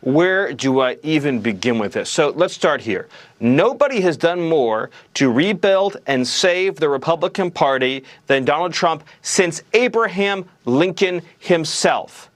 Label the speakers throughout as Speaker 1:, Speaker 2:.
Speaker 1: where do I even begin with this? So let's start here. Nobody has done more to rebuild and save the Republican Party than Donald Trump since Abraham Lincoln himself.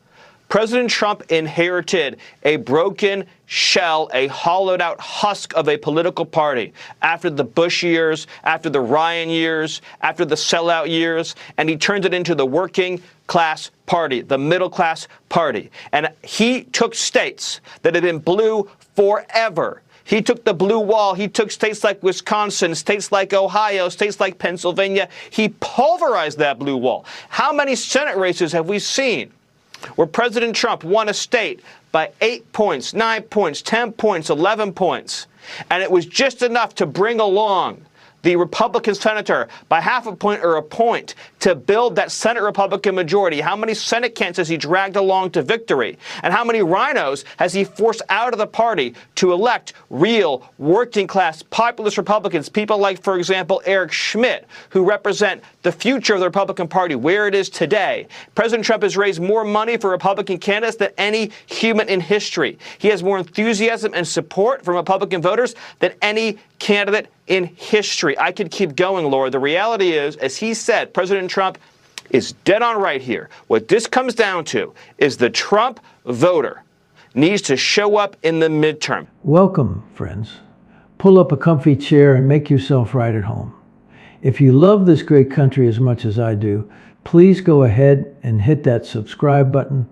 Speaker 1: President Trump inherited a broken shell, a hollowed out husk of a political party after the Bush years, after the Ryan years, after the sellout years, and he turned it into the working class party, the middle class party. And he took states that had been blue forever. He took the blue wall. He took states like Wisconsin, states like Ohio, states like Pennsylvania. He pulverized that blue wall. How many Senate races have we seen where President Trump won a state by 8 points, 9 points, 10 points, 11 points, and it was just enough to bring along the Republican senator by half a point or a point to build that Senate Republican majority? How many Senate candidates has he dragged along to victory? And how many rhinos has he forced out of the party to elect real working-class populist Republicans, people like, for example, Eric Schmidt, who represent the future of the Republican Party, where it is today? President Trump has raised more money for Republican candidates than any human in history. He has more enthusiasm and support from Republican voters than any candidate in history. I could keep going, Laura. The reality is, as he said, President Trump is dead on right here. What this comes down to is the Trump voter needs to show up in the midterm.
Speaker 2: Welcome, friends. Pull up a comfy chair and make yourself right at home. If you love this great country as much as I do, please go ahead and hit that subscribe button,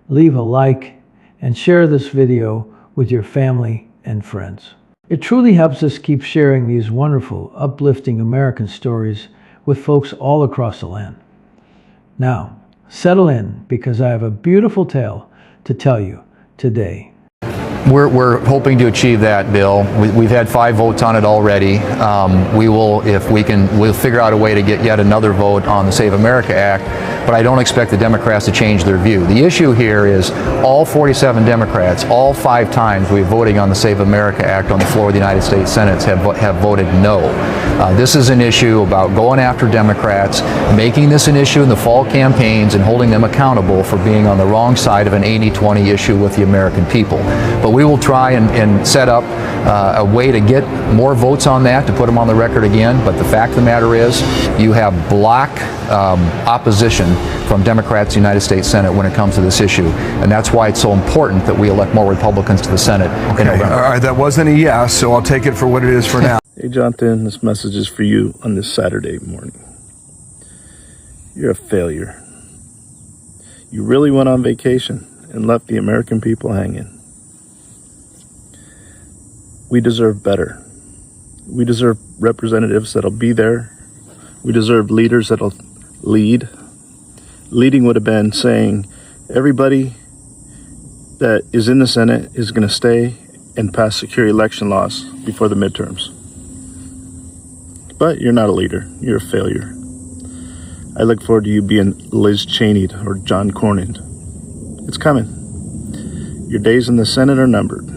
Speaker 2: leave a like, and share this video with your family and friends. It truly helps us keep sharing these wonderful, uplifting American stories with folks all across the land. Now, settle in, because I have a beautiful tale to tell you today.
Speaker 3: We're hoping to achieve that, Bill. We've had 5 votes on it already. We will, if we can, we'll figure out a way to get yet another vote on the Save America Act, but I don't expect the Democrats to change their view. The issue here is all 47 Democrats, all 5 times we're voting on the Save America Act on the floor of the United States Senate have voted no. This is an issue about going after Democrats, making this an issue in the fall campaigns and holding them accountable for being on the wrong side of an 80-20 issue with the American people. But we will try and set up a way to get more votes on that, to put them on the record again. But the fact of the matter is, you have block opposition from Democrats in the United States Senate when it comes to this issue. And that's why it's so important that we elect more Republicans to the Senate in November.
Speaker 4: All right, that wasn't a yes, so I'll take it for what it is for now.
Speaker 5: Hey, Jonathan, this message is for you on this Saturday morning. You're a failure. You really went on vacation and left the American people hanging. We deserve better. We deserve representatives that'll be there. We deserve leaders that'll lead. Leading would have been saying everybody that is in the Senate is going to stay and pass secure election laws before the midterms. But you're not a leader. You're a failure. I look forward to you being Liz Cheney'd or John Cornyn. It's coming. Your days in the Senate are numbered.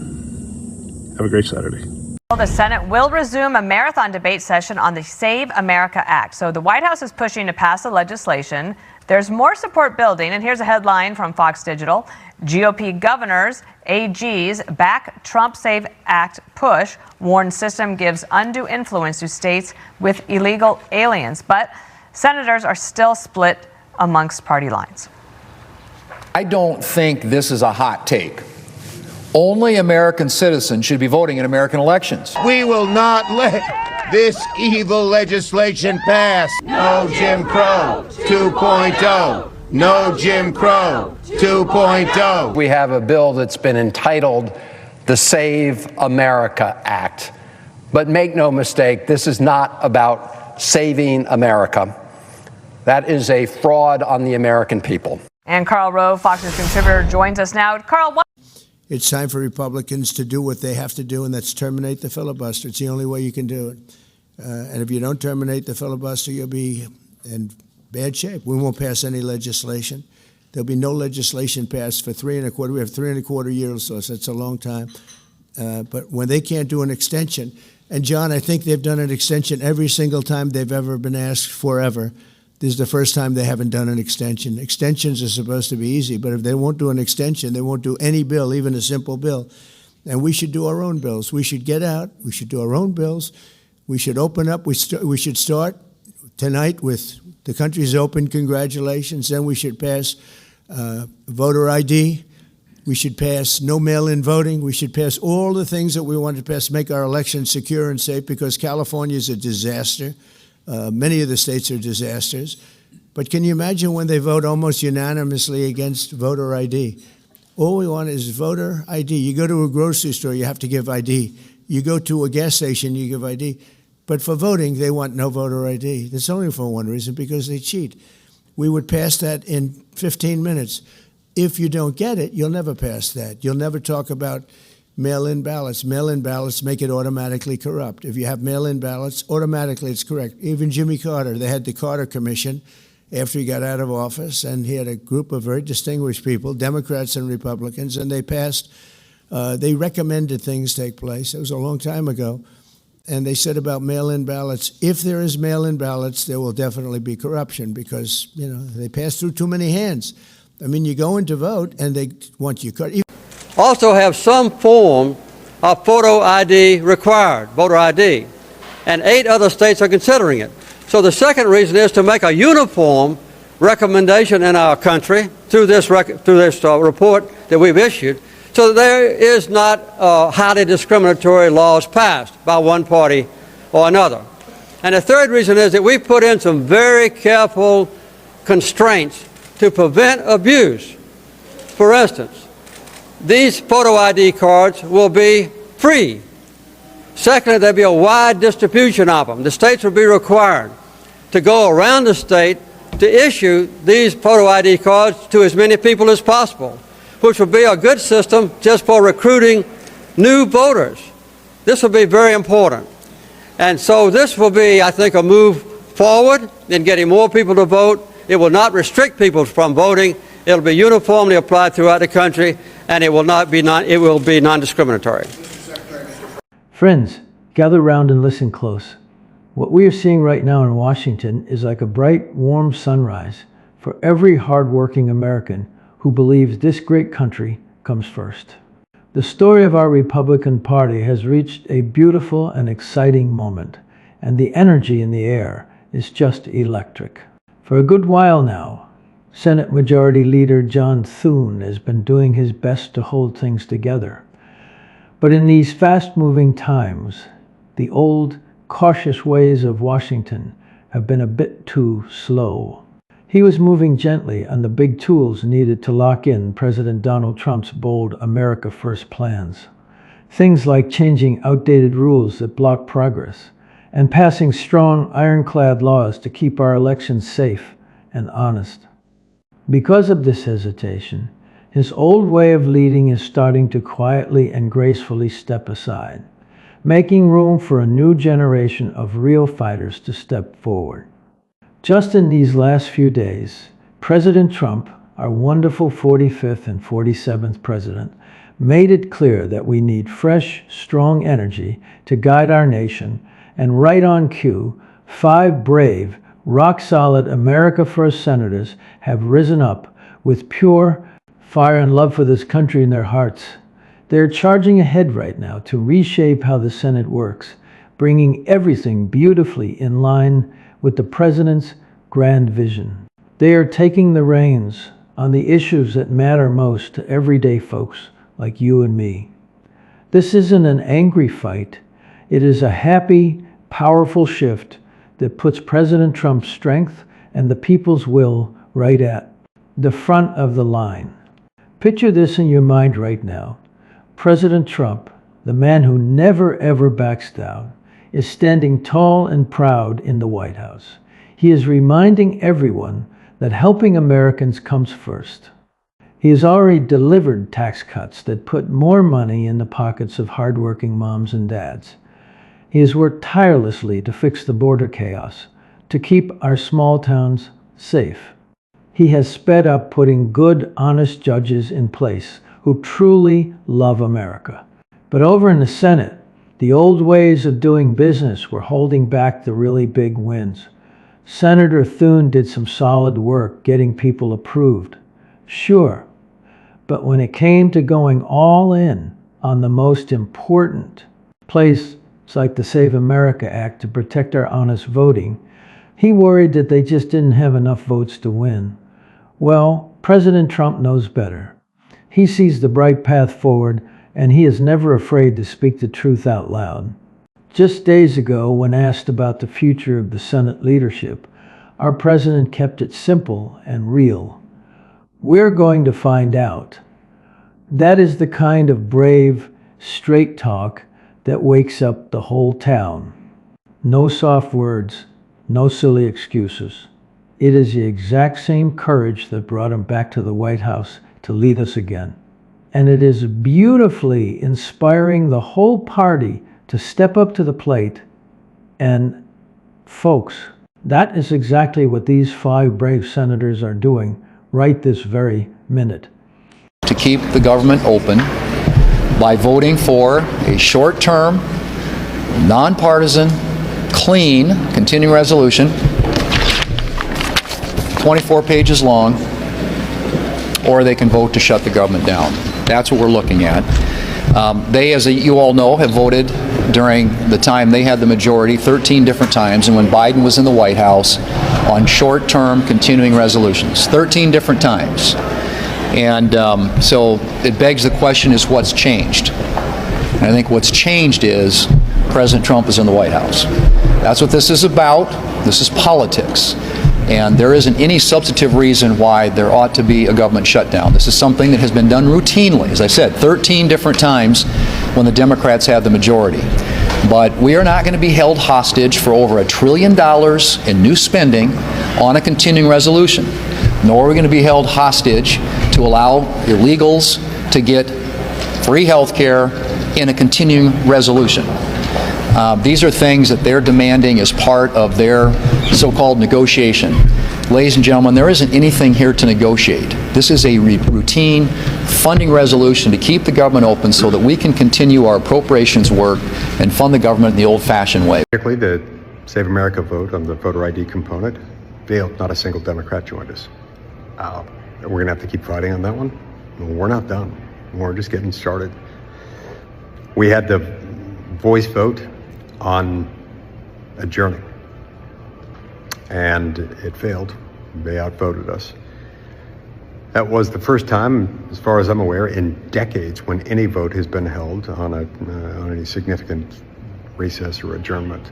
Speaker 5: Have a great Saturday.
Speaker 6: The Senate will resume a marathon debate session on the Save America Act. So the White House is pushing to pass the legislation. There's more support building, and here's a headline from Fox Digital. GOP governors, AGs, back Trump Save Act push, warn system gives undue influence to states with illegal aliens. But senators are still split amongst party lines.
Speaker 3: I don't think this is a hot take. Only American citizens should be voting in American elections.
Speaker 7: We will not let this evil legislation pass. No Jim Crow 2.0. No Jim Crow 2.0.
Speaker 8: We have a bill that's been entitled the Save America Act. But make no mistake, this is not about saving America. That is a fraud on the American people.
Speaker 6: And Karl Rove, Fox News contributor, joins us now. Karl, what?
Speaker 9: It's time for Republicans to do what they have to do, and that's terminate the filibuster. It's the only way you can do it. And if you don't terminate the filibuster, you'll be in bad shape. We won't pass any legislation. There'll be no legislation passed for 3.25. We have 3.25 years, so that's a long time. But when they can't do an extension, and John, I think they've done an extension every single time they've ever been asked forever. This is the first time they haven't done an extension. Extensions are supposed to be easy, but if they won't do an extension, they won't do any bill, even a simple bill. And we should do our own bills. We should get out. We should do our own bills. We should open up. We should start tonight with the country's open. Congratulations. Then we should pass voter ID. We should pass no mail-in voting. We should pass all the things that we want to pass, make our elections secure and safe, because California is a disaster. Many of the states are disasters. But can you imagine when they vote almost unanimously against voter ID? All we want is voter ID. You go to a grocery store, you have to give ID. You go to a gas station, you give ID. But for voting, they want no voter ID. That's only for one reason, because they cheat. We would pass that in 15 minutes. If you don't get it, you'll never pass that. You'll never talk about mail-in ballots. Mail-in ballots make it automatically corrupt. If you have mail-in ballots, automatically it's correct. Even Jimmy Carter, they had the Carter Commission after he got out of office, and he had a group of very distinguished people, Democrats and Republicans, and they passed, they recommended things take place. It was a long time ago. And they said about mail-in ballots, if there is mail-in ballots, there will definitely be corruption, because, you know, they pass through too many hands. I mean, you go in to vote, and they want you cut.
Speaker 10: Also have some form of photo ID required, voter ID, and 8 other states are considering it. So the second reason is to make a uniform recommendation in our country through this report that we've issued, so that there is not highly discriminatory laws passed by one party or another. And the third reason is that we put in some very careful constraints to prevent abuse. For instance, these photo ID cards will be free. Secondly, there'll be a wide distribution of them. The states will be required to go around the state to issue these photo ID cards to as many people as possible, which will be a good system just for recruiting new voters. This will be very important. And so this will be, I think, a move forward in getting more people to vote. It will not restrict people from voting. It'll be uniformly applied throughout the country, and it will be non-discriminatory.
Speaker 2: Friends, gather round and listen close. What we are seeing right now in Washington is like a bright, warm sunrise for every hard-working American who believes this great country comes first. The story of our Republican Party has reached a beautiful and exciting moment, and the energy in the air is just electric. For a good while now, Senate Majority Leader John Thune has been doing his best to hold things together. But in these fast-moving times, the old, cautious ways of Washington have been a bit too slow. He was moving gently on the big tools needed to lock in President Donald Trump's bold America First plans. Things like changing outdated rules that block progress and passing strong, ironclad laws to keep our elections safe and honest. Because of this hesitation, his old way of leading is starting to quietly and gracefully step aside, making room for a new generation of real fighters to step forward. Just in these last few days, President Trump, our wonderful 45th and 47th president, made it clear that we need fresh, strong energy to guide our nation, and right on cue, 5 brave, rock-solid America First senators have risen up with pure fire and love for this country in their hearts. They're charging ahead right now to reshape how the Senate works, bringing everything beautifully in line with the president's grand vision. They are taking the reins on the issues that matter most to everyday folks like you and me. This isn't an angry fight. It is a happy, powerful shift that puts President Trump's strength and the people's will right at the front of the line. Picture this in your mind right now. President Trump, the man who never ever backs down, is standing tall and proud in the White House. He is reminding everyone that helping Americans comes first. He has already delivered tax cuts that put more money in the pockets of hardworking moms and dads. He has worked tirelessly to fix the border chaos, to keep our small towns safe. He has sped up putting good, honest judges in place who truly love America. But over in the Senate, the old ways of doing business were holding back the really big wins. Senator Thune did some solid work getting people approved. Sure. But when it came to going all in on the most important place, like the Save America Act to protect our honest voting, he worried that they just didn't have enough votes to win. Well, President Trump knows better. He sees the bright path forward, and he is never afraid to speak the truth out loud. Just days ago, when asked about the future of the Senate leadership, our president kept it simple and real. We're going to find out. That is the kind of brave, straight talk that wakes up the whole town. No soft words, no silly excuses. It is the exact same courage that brought him back to the White House to lead us again. And it is beautifully inspiring the whole party to step up to the plate. And folks, that is exactly what these 5 brave senators are doing right this very minute.
Speaker 3: To keep the government open by voting for a short-term, nonpartisan, clean, continuing resolution, 24 pages long, or they can vote to shut the government down. That's what we're looking at. They, as you all know, have voted during the time they had the majority 13 different times, and when Biden was in the White House, on short-term continuing resolutions, 13 different times. And so it begs the question is what's changed? And I think what's changed is President Trump is in the White House. That's what this is about. This is politics. And there isn't any substantive reason why there ought to be a government shutdown. This is something that has been done routinely, as I said, 13 different times when the Democrats had the majority. But we are not going to be held hostage for over $1 trillion in new spending on a continuing resolution, nor are we going to be held hostage to allow illegals to get free health care in a continuing resolution. These are things that they're demanding as part of their so-called negotiation. Ladies and gentlemen, there isn't anything here to negotiate. This is a routine funding resolution to keep the government open so that we can continue our appropriations work and fund the government in the old-fashioned way.
Speaker 11: Particularly the Save America vote on the voter ID component failed. Not a single Democrat joined us. We're going to have to keep fighting on that one. We're not done. We're just getting started. We had the voice vote on adjourning, and it failed. They outvoted us. That was the first time, as far as I'm aware, in decades when any vote has been held on any significant recess or adjournment.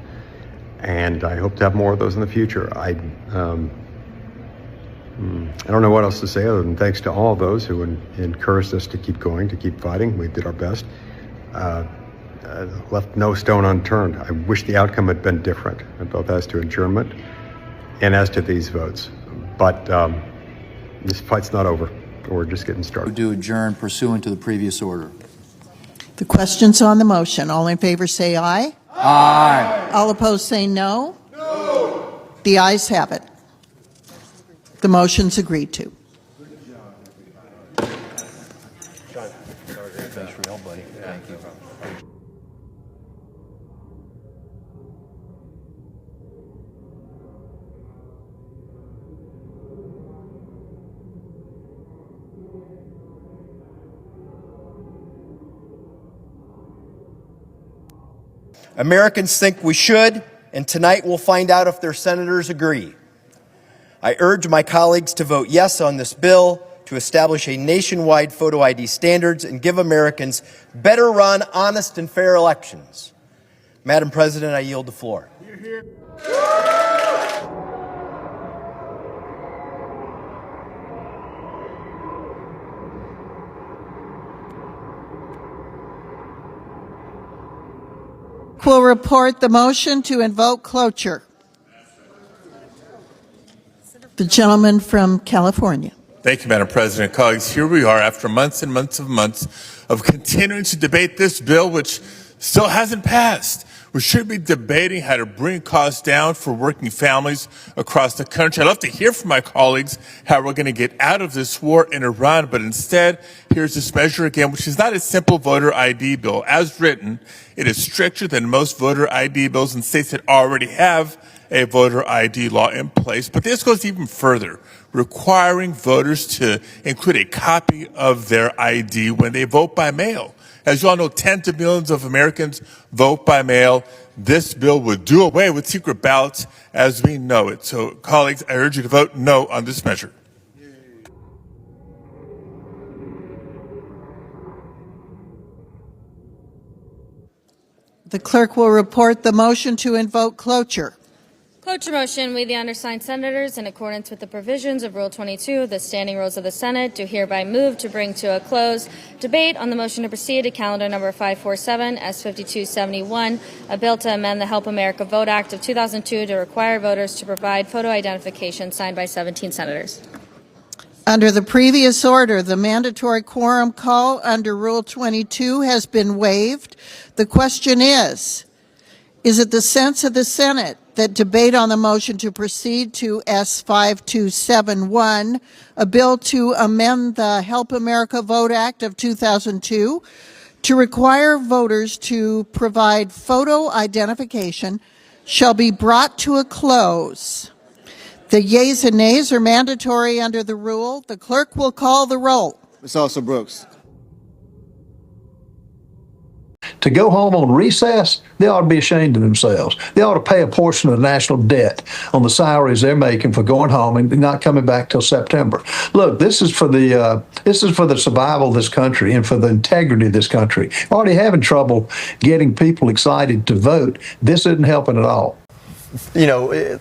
Speaker 11: And I hope to have more of those in the future. I don't know what else to say other than thanks to all of those who encouraged us to keep going, to keep fighting. We did our best. Left no stone unturned. I wish the outcome had been different, both as to adjournment and as to these votes. But this fight's not over. We're just getting started.
Speaker 3: To adjourn pursuant to the previous order.
Speaker 12: The question's on the motion. All in favor say aye.
Speaker 3: Aye.
Speaker 12: All opposed say no. No. The ayes have it. The motion's agreed to.
Speaker 3: Thank you.
Speaker 13: Americans think we should, and tonight we'll find out if their senators agree. I urge my colleagues to vote yes on this bill to establish a nationwide photo ID standards and give Americans better run, honest, and fair elections. Madam President, I yield the floor.
Speaker 12: Will report the motion to invoke cloture. The gentleman from California.
Speaker 14: Thank you, Madam President. Colleagues, here we are after months and months of continuing to debate this bill, which still hasn't passed. We should be debating how to bring costs down for working families across the country. I'd love to hear from my colleagues how we're going to get out of this war in Iran, but instead, here's this measure again, which is not a simple voter ID bill. As written, it is stricter than most voter ID bills in states that already have a voter ID law in place. But this goes even further, requiring voters to include a copy of their ID when they vote by mail. As you all know, tens of millions of Americans vote by mail. This bill would do away with secret ballots as we know it. So, colleagues, I urge you to vote no on this measure.
Speaker 12: The clerk will report the motion to invoke cloture.
Speaker 15: Cloture motion. We, the undersigned senators, in accordance with the provisions of Rule 22 of the Standing Rules of the Senate, do hereby move to bring to a close debate on the motion to proceed to calendar number 547, S5271, a bill to amend the Help America Vote Act of 2002 to require voters to provide photo identification, signed by 17 senators.
Speaker 12: Under the previous order, the mandatory quorum call under Rule 22 has been waived. The question is it the sense of the Senate that debate on the motion to proceed to S5271, a bill to amend the Help America Vote Act of 2002, to require voters to provide photo identification, shall be brought to a close? The yeas and nays are mandatory under the rule. The clerk will call the roll.
Speaker 16: Ms. Elsa Brooks.
Speaker 17: To go home on recess, they ought to be ashamed of themselves. They ought to pay a portion of the national debt on the salaries they're making for going home and not coming back till September. Look, this is for the survival of this country and for the integrity of this country. Already having trouble getting people excited to vote. This isn't helping at all.
Speaker 18: You know,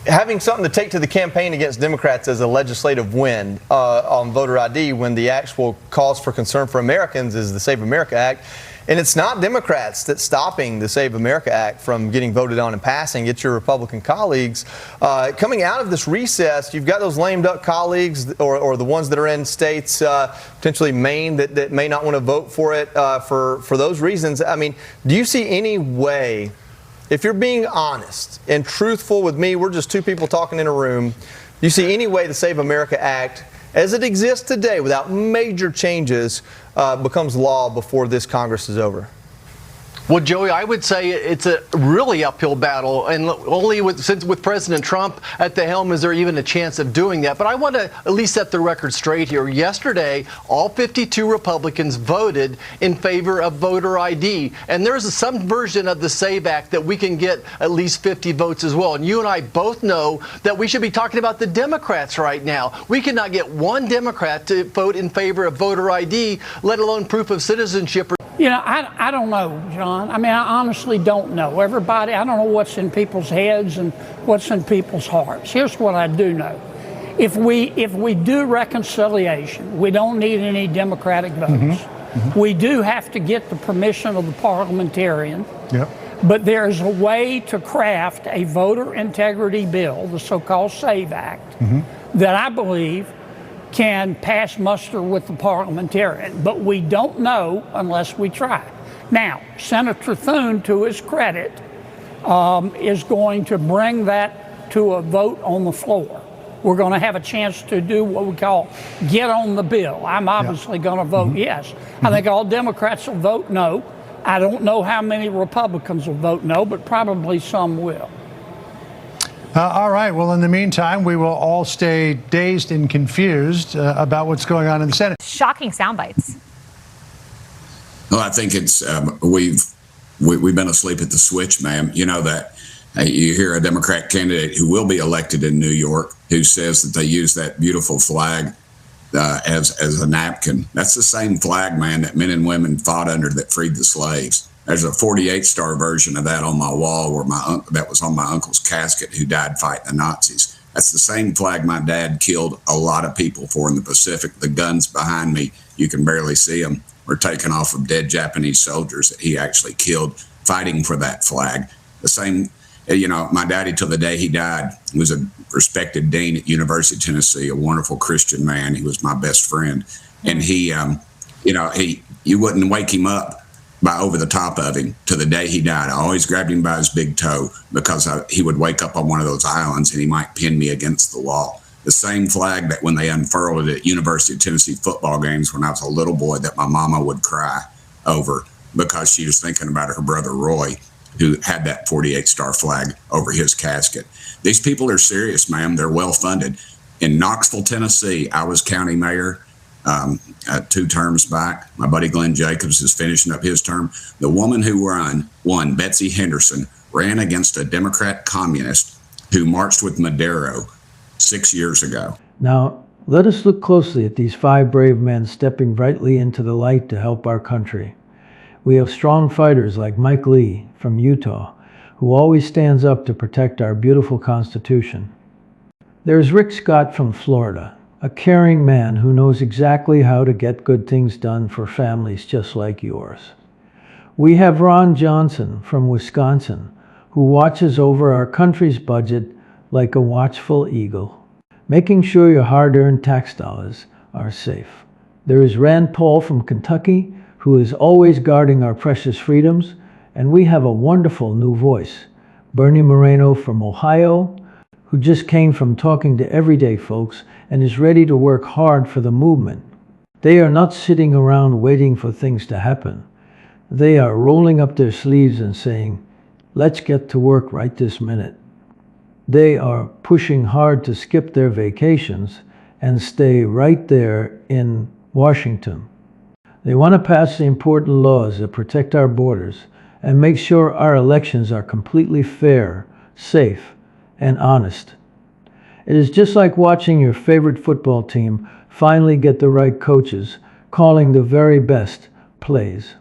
Speaker 18: having something to take to the campaign against Democrats as a legislative win on voter ID when the actual cause for concern for Americans is the Save America Act. And it's not Democrats that's stopping the Save America Act from getting voted on and passing. It's your Republican colleagues. Coming out of this recess, you've got those lame duck colleagues or the ones that are in states, potentially Maine, that may not want to vote for it for those reasons. I mean, do you see any way, if you're being honest and truthful with me, we're just two people talking in a room, do you see any way the Save America Act, as it exists today, without major changes, becomes law before this Congress is over?
Speaker 19: Well, Joey, I would say it's a really uphill battle, and only with President Trump at the helm is there even a chance of doing that. But I want to at least set the record straight here. Yesterday, all 52 Republicans voted in favor of voter ID, and there's some version of the SAVE Act that we can get at least 50 votes as well. And you and I both know that we should be talking about the Democrats right now. We cannot get one Democrat to vote in favor of voter ID, let alone proof of citizenship.
Speaker 20: You know, I don't know, John. I mean, I honestly don't know. Everybody, I don't know what's in people's heads and what's in people's hearts. Here's what I do know. If we do reconciliation, we don't need any Democratic votes. We do have to get the permission of the parliamentarian.
Speaker 21: Yep.
Speaker 20: But there's a way to craft a voter integrity bill, the so-called SAVE Act, that I believe can pass muster with the parliamentarian, but we don't know unless we try. Now, Senator Thune, to his credit, is going to bring that to a vote on the floor. We're going to have a chance to do what we call get on the bill. I'm obviously going to vote yes. I think all Democrats will vote no. I don't know how many Republicans will vote no, but probably some will.
Speaker 21: All right. Well, in the meantime, we will all stay dazed and confused about what's going on in the Senate.
Speaker 22: Shocking sound bites.
Speaker 23: Well, I think it's we've been asleep at the switch, ma'am. You know that you hear a Democrat candidate who will be elected in New York who says that they use that beautiful flag as a napkin. That's the same flag, man, that men and women fought under that freed the slaves. There's a 48-star version of that on my wall where that was on my uncle's casket who died fighting the Nazis. That's the same flag my dad killed a lot of people for in the Pacific. The guns behind me, you can barely see them, were taken off of dead Japanese soldiers that he actually killed fighting for that flag. The same, you know, my daddy till the day he died was a respected dean at University of Tennessee, a wonderful Christian man. He was my best friend. And he, you know, you wouldn't wake him up by over the top of him to the day he died. I always grabbed him by his big toe because he would wake up on one of those islands and he might pin me against the wall. The same flag that when they unfurled it at University of Tennessee football games when I was a little boy that my mama would cry over because she was thinking about her brother Roy, who had that 48 star flag over his casket. These people are serious, ma'am. They're well funded. In Knoxville, Tennessee, I was county mayor 2 terms back. My buddy Glenn Jacobs is finishing up his term. The woman who won, Betsy Henderson, ran against a Democrat communist who marched with Madero 6 years ago.
Speaker 2: Now, let us look closely at these 5 brave men stepping brightly into the light to help our country. We have strong fighters like Mike Lee from Utah, who always stands up to protect our beautiful Constitution. There's Rick Scott from Florida, a caring man who knows exactly how to get good things done for families just like yours. We have Ron Johnson from Wisconsin, who watches over our country's budget like a watchful eagle, making sure your hard-earned tax dollars are safe. There is Rand Paul from Kentucky, who is always guarding our precious freedoms, and we have a wonderful new voice, Bernie Moreno from Ohio, who just came from talking to everyday folks and is ready to work hard for the movement. They are not sitting around waiting for things to happen. They are rolling up their sleeves and saying, let's get to work right this minute. They are pushing hard to skip their vacations and stay right there in Washington. They want to pass the important laws that protect our borders and make sure our elections are completely fair, safe, and honest. It is just like watching your favorite football team finally get the right coaches, calling the very best plays.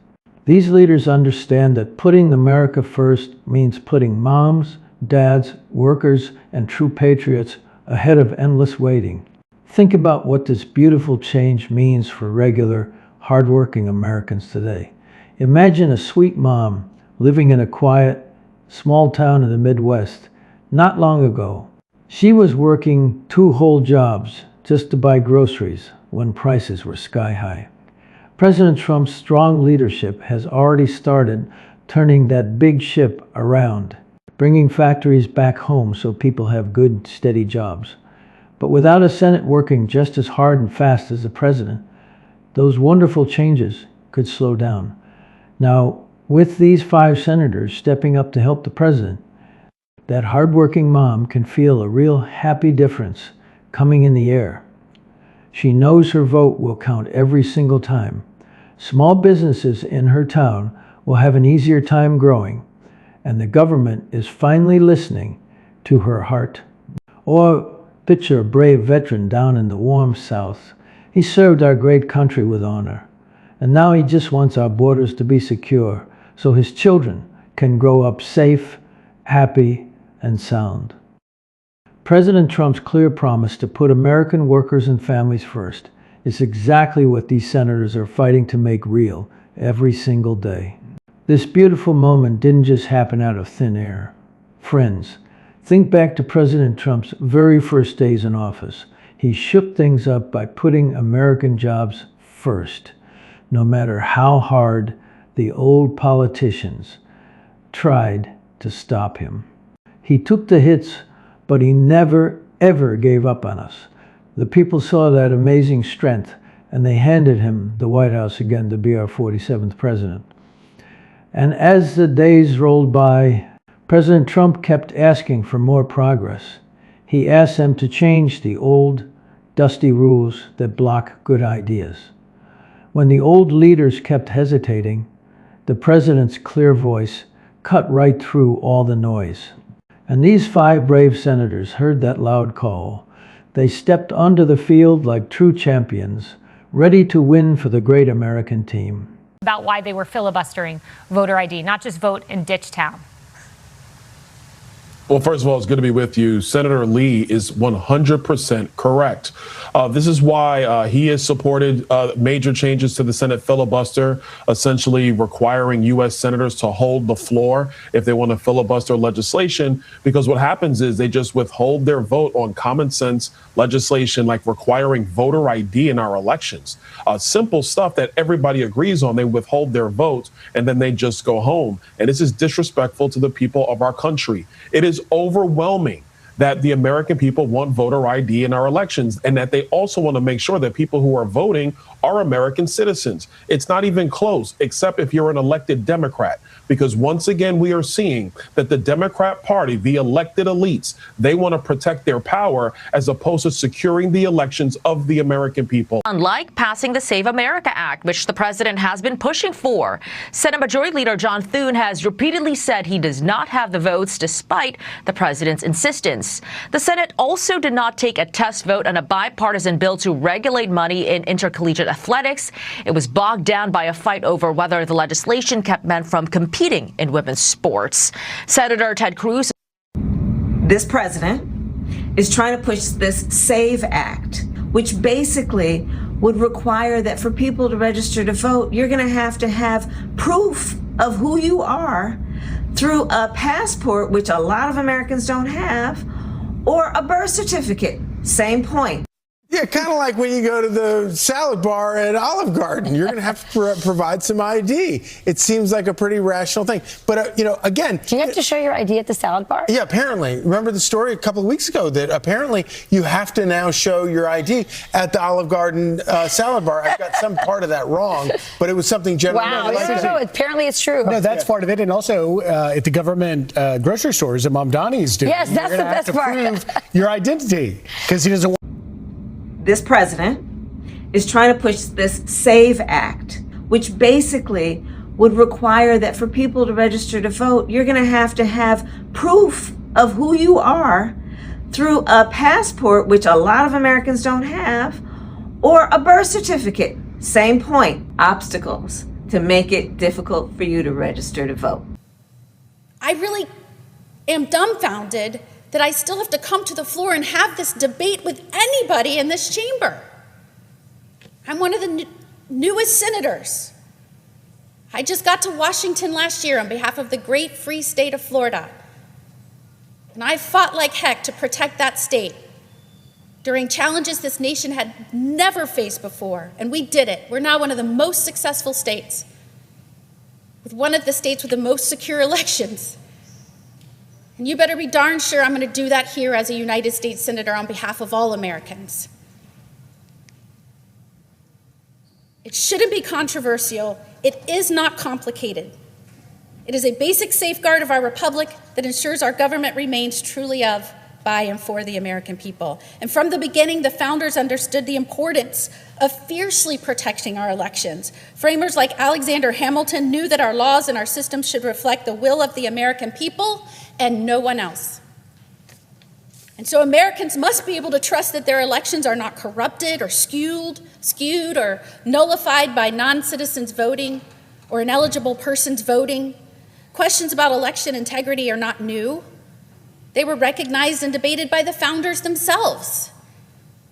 Speaker 2: These leaders understand that putting America first means putting moms, dads, workers, and true patriots ahead of endless waiting. Think about what this beautiful change means for regular, hardworking Americans today. Imagine a sweet mom living in a quiet, small town in the Midwest. Not long ago, she was working 2 whole jobs just to buy groceries when prices were sky high. President Trump's strong leadership has already started turning that big ship around, bringing factories back home so people have good, steady jobs. But without a Senate working just as hard and fast as the president, those wonderful changes could slow down. Now, with these 5 senators stepping up to help the president, that hardworking mom can feel a real happy difference coming in the air. She knows her vote will count every single time. Small businesses in her town will have an easier time growing, and the government is finally listening to her heart. Or picture a brave veteran down in the warm South. He served our great country with honor, and now he just wants our borders to be secure so his children can grow up safe, happy, and sound. President Trump's clear promise to put American workers and families first is exactly what these senators are fighting to make real every single day. This beautiful moment didn't just happen out of thin air. Friends, think back to President Trump's very first days in office. He shook things up by putting American jobs first, no matter how hard the old politicians tried to stop him. He took the hits, but he never, ever gave up on us. The people saw that amazing strength, and they handed him the White House again to be our 47th president. And as the days rolled by, President Trump kept asking for more progress. He asked them to change the old, dusty rules that block good ideas. When the old leaders kept hesitating, the president's clear voice cut right through all the noise. And these 5 brave senators heard that loud call. They stepped onto the field like true champions, ready to win for the great American team.
Speaker 1: About why they were filibustering voter ID, not just vote in Ditch Town. Well, first of all, it's good to be with you. Senator Lee is 100% correct. This is why he has supported major changes to the Senate filibuster, essentially requiring U.S. senators to hold the floor if they want to filibuster legislation, because what happens is they just withhold their vote on common sense legislation like requiring voter ID in our elections. Simple stuff that everybody agrees on, they withhold their vote and then they just go home. And this is disrespectful to the people of our country. It is overwhelming that the American people want voter ID in our elections, and that they also want to make sure that people who are voting are American citizens. It's not even close, except if you're an elected Democrat, because once again, we are seeing that the Democrat Party, the elected elites, they want to protect their power as opposed to securing the elections of the American people.
Speaker 16: Unlike passing the Save America Act, which the president has been pushing for, Senate Majority Leader John Thune has repeatedly said he does not have the votes despite the president's insistence. The Senate also did not take a test vote on a bipartisan bill to regulate money in intercollegiate athletics. It was bogged down by a fight over whether the legislation kept men from competing in women's sports. Senator Ted Cruz.
Speaker 22: This president is trying to push this SAVE Act, which basically would require that for people to register to vote, you're going to have proof of who you are through a passport, which a lot of Americans don't have, or a birth certificate. Same point.
Speaker 24: Yeah, kind of like when you go to the salad bar at Olive Garden. You're going to have to provide some ID. It seems like a pretty rational thing. But, again...
Speaker 25: Do you have to show your ID at the salad bar?
Speaker 24: Yeah, apparently. Remember the story a couple of weeks ago that apparently you have to now show your ID at the Olive Garden salad bar. I've got some part of that wrong, but it was something general.
Speaker 25: Wow, no, apparently it's true.
Speaker 26: No, that's part of it. And also at the government grocery stores that Mom Donnie's doing.
Speaker 25: Yes, that's the best part.
Speaker 26: You're going to have to prove your identity because he doesn't want...
Speaker 22: This president is trying to push this SAVE Act, which basically would require that for people to register to vote, you're going to have proof of who you are through a passport, which a lot of Americans don't have, or a birth certificate. Same point. Obstacles to make it difficult for you to register to vote.
Speaker 27: I really am dumbfounded that I still have to come to the floor and have this debate with anybody in this chamber. I'm one of the newest senators. I just got to Washington last year on behalf of the great free state of Florida. And I fought like heck to protect that state during challenges this nation had never faced before. And we did it. We're now one of the most successful states, with one of the states with the most secure elections. And you better be darn sure I'm going to do that here as a United States Senator on behalf of all Americans. It shouldn't be controversial. It is not complicated. It is a basic safeguard of our republic that ensures our government remains truly of, by, and for the American people. And from the beginning, the founders understood the importance of fiercely protecting our elections. Framers like Alexander Hamilton knew that our laws and our systems should reflect the will of the American people and no one else. And so Americans must be able to trust that their elections are not corrupted or skewed or nullified by non-citizens voting or ineligible persons voting. Questions about election integrity are not new. They were recognized and debated by the founders themselves.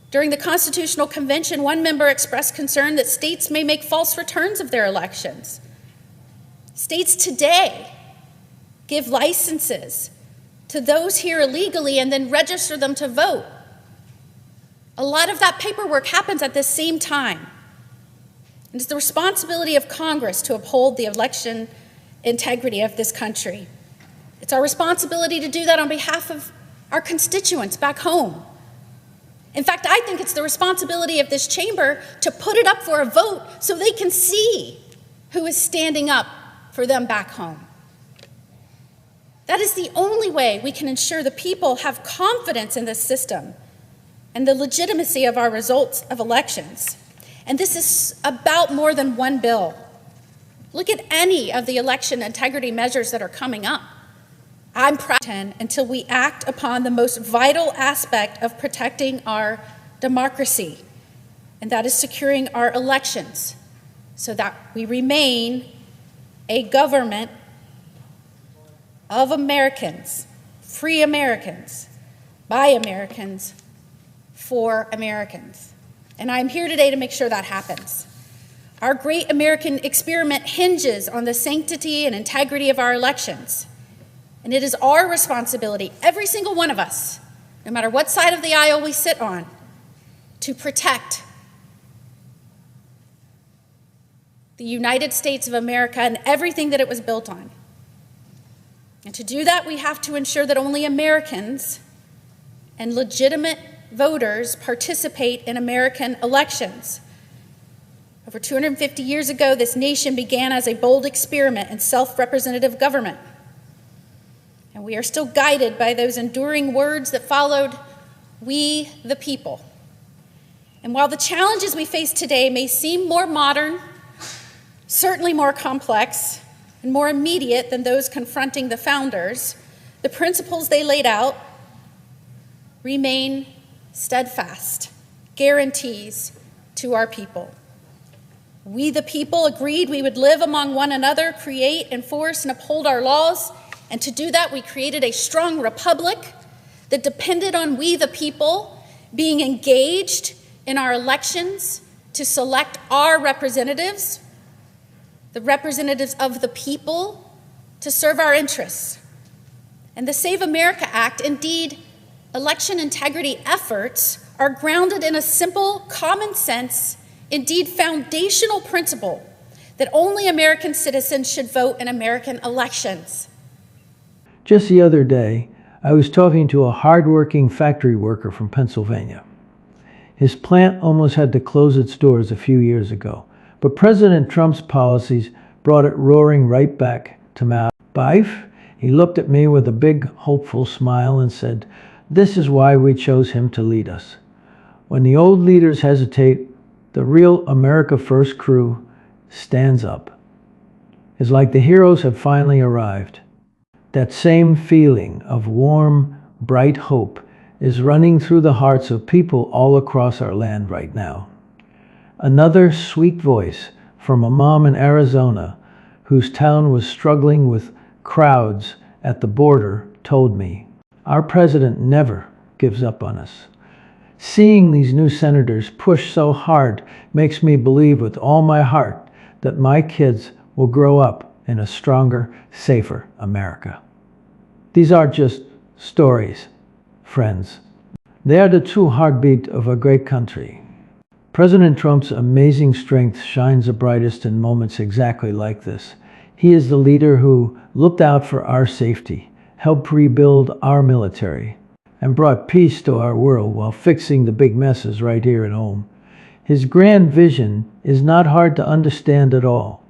Speaker 27: During the Constitutional Convention, one member expressed concern that states may make false returns of their elections. States today give licenses to those here illegally and then register them to vote. A lot of that paperwork happens at the same time. And it's the responsibility of Congress to uphold the election integrity of this country. It's our responsibility to do that on behalf of our constituents back home. In fact, I think it's the responsibility of this chamber to put it up for a vote so they can see who is standing up for them back home. That is the only way we can ensure the people have confidence in this system and the legitimacy of our results of elections. And this is about more than one bill. Look at any of the election integrity measures that are coming up. I'm proud until we act upon the most vital aspect of protecting our democracy, and that is securing our elections so that we remain a government of Americans, free Americans, by Americans, for Americans. And I'm here today to make sure that happens. Our great American experiment hinges on the sanctity and integrity of our elections. And it is our responsibility, every single one of us, no matter what side of the aisle we sit on, to protect the United States of America and everything that it was built on. And to do that, we have to ensure that only Americans and legitimate voters participate in American elections. Over 250 years ago, this nation began as a bold experiment in self-representative government. And we are still guided by those enduring words that followed, "We the people." And while the challenges we face today may seem more modern, certainly more complex, and more immediate than those confronting the founders, the principles they laid out remain steadfast, guarantees to our people. We the people agreed we would live among one another, create, enforce, and uphold our laws. And to do that, we created a strong republic that depended on we the people being engaged in our elections to select our representatives, the representatives of the people, to serve our interests. And the Save America Act, indeed, election integrity efforts, are grounded in a simple, common sense, indeed foundational principle that only American citizens should vote in American elections.
Speaker 2: Just the other day, I was talking to a hard-working factory worker from Pennsylvania. His plant almost had to close its doors a few years ago, but President Trump's policies brought it roaring right back to my life. He looked at me with a big, hopeful smile and said, "This is why we chose him to lead us." When the old leaders hesitate, the real America First crew stands up. It's like the heroes have finally arrived. That same feeling of warm, bright hope is running through the hearts of people all across our land right now. Another sweet voice from a mom in Arizona whose town was struggling with crowds at the border told me, "Our president never gives up on us." Seeing these new senators push so hard makes me believe with all my heart that my kids will grow up in a stronger, safer America. These aren't just stories, friends. They are the true heartbeat of a great country. President Trump's amazing strength shines the brightest in moments exactly like this. He is the leader who looked out for our safety, helped rebuild our military, and brought peace to our world while fixing the big messes right here at home. His grand vision is not hard to understand at all.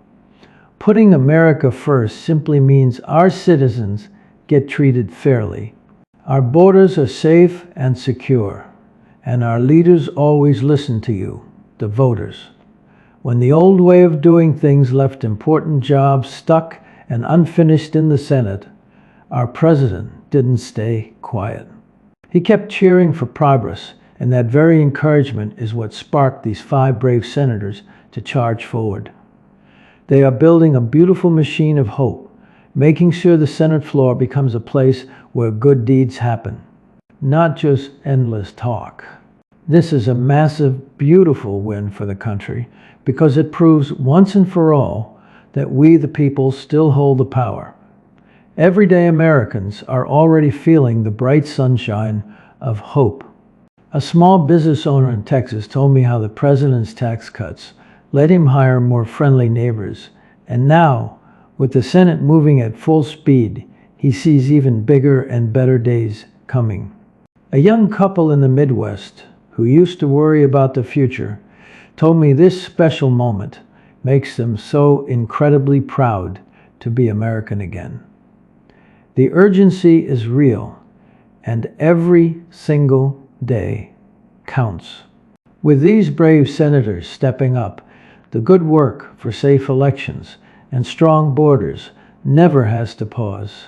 Speaker 2: Putting America first simply means our citizens get treated fairly. Our borders are safe and secure, and our leaders always listen to you, the voters. When the old way of doing things left important jobs stuck and unfinished in the Senate, our president didn't stay quiet. He kept cheering for progress, and that very encouragement is what sparked these 5 brave senators to charge forward. They are building a beautiful machine of hope, making sure the Senate floor becomes a place where good deeds happen, not just endless talk. This is a massive, beautiful win for the country because it proves once and for all that we, the people, still hold the power. Everyday Americans are already feeling the bright sunshine of hope. A small business owner in Texas told me how the president's tax cuts let him hire more friendly neighbors. And now, with the Senate moving at full speed, he sees even bigger and better days coming. A young couple in the Midwest who used to worry about the future told me this special moment makes them so incredibly proud to be American again. The urgency is real, and every single day counts. With these brave senators stepping up, the good work for safe elections and strong borders never has to pause.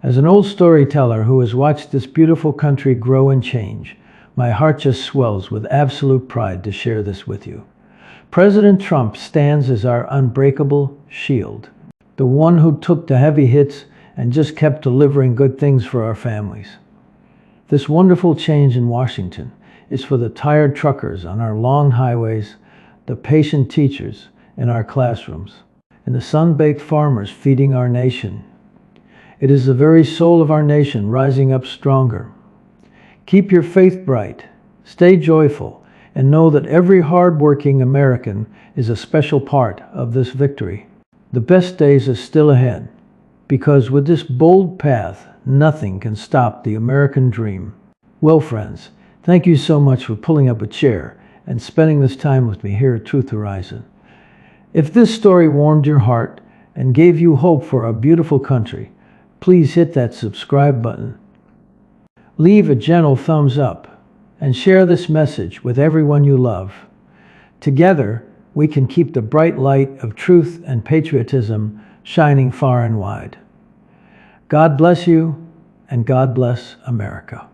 Speaker 2: As an old storyteller who has watched this beautiful country grow and change, my heart just swells with absolute pride to share this with you. President Trump stands as our unbreakable shield, the one who took the heavy hits and just kept delivering good things for our families. This wonderful change in Washington is for the tired truckers on our long highways, the patient teachers in our classrooms, and the sun-baked farmers feeding our nation. It is the very soul of our nation rising up stronger. Keep your faith bright, stay joyful, and know that every hard-working American is a special part of this victory. The best days are still ahead, because with this bold path, nothing can stop the American dream. Well, friends, thank you so much for pulling up a chair and spending this time with me here at Truth Horizon. If this story warmed your heart and gave you hope for our beautiful country, please hit that subscribe button. Leave a gentle thumbs up and share this message with everyone you love. Together, we can keep the bright light of truth and patriotism shining far and wide. God bless you, and God bless America.